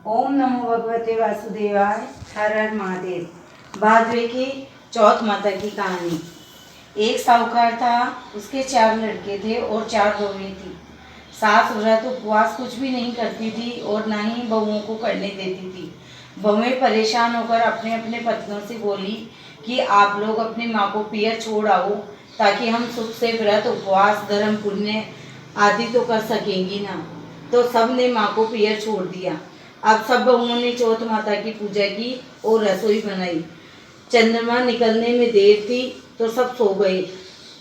ओम नमो भगवते वासुदेवाय। हर हर महादेव। भादवे की चौथ माता की कहानी। एक साहूकार था, उसके 4 लड़के थे और 4 बहुएं थी। सास व्रत उपवास कुछ भी नहीं करती थी और ना ही बहुओं को करने देती थी। बहुएं परेशान होकर अपने अपने पत्नियों से बोली कि आप लोग अपनी माँ को पियर छोड़ आओ, ताकि हम सुख से व्रत उपवास धर्म पुण्य आदि तो कर सकेंगी ना। तो सब ने माँ को पियर छोड़ दिया। अब सब बहुओं ने चौथ माता की पूजा की और रसोई बनाई। चंद्रमा निकलने में देर थी तो सब सो गए।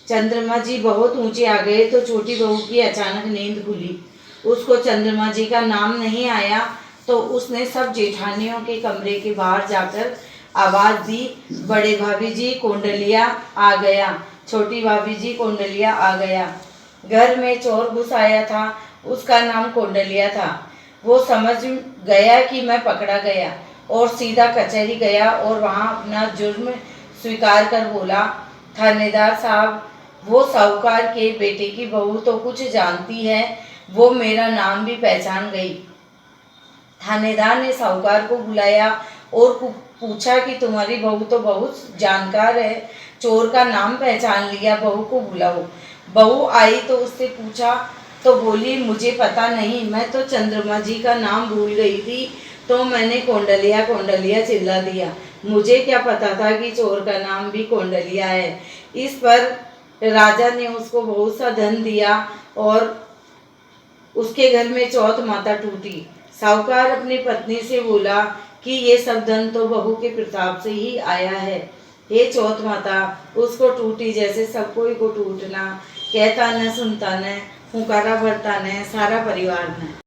चंद्रमा जी बहुत ऊंचे आ गए तो छोटी बहू की अचानक नींद खुली। उसको चंद्रमा जी का नाम नहीं आया तो उसने सब जेठानियों के कमरे के बाहर जाकर आवाज़ दी, बड़े भाभी जी कोंडलिया आ गया, छोटी भाभी जी कोंडलिया आ गया। घर में चोर घुस आया था, उसका नाम कोंडलिया था। वो समझ गया कि मैं पकड़ा गया और सीधा कचहरी गया और वहाँ अपना जुर्म स्वीकार कर बोला, थानेदार साहब, वो साहूकार के बेटे की बहू तो कुछ जानती है, वो मेरा नाम भी पहचान गई। थानेदार ने साहूकार को बुलाया और पूछा कि तुम्हारी बहू तो बहुत जानकार है, चोर का नाम पहचान लिया, बहू को बुलाओ। बहू आई तो उससे पूछा तो बोली, मुझे पता नहीं, मैं तो चंद्रमा जी का नाम भूल गई थी तो मैंने कोंडलिया कोंडलिया चिल्ला दिया। मुझे क्या पता था कि चोर का नाम भी कोंडलिया है। इस पर राजा ने उसको बहुत सा धन दिया और उसके घर में चौथ माता टूटी। साहूकार अपनी पत्नी से बोला कि ये सब धन तो बहू के प्रताप से ही आया है। हे चौथ माता, उसको टूटी जैसे सब कोई को टूटना, कहता न सुनता न, फुकारा भरता न, सारा परिवार न।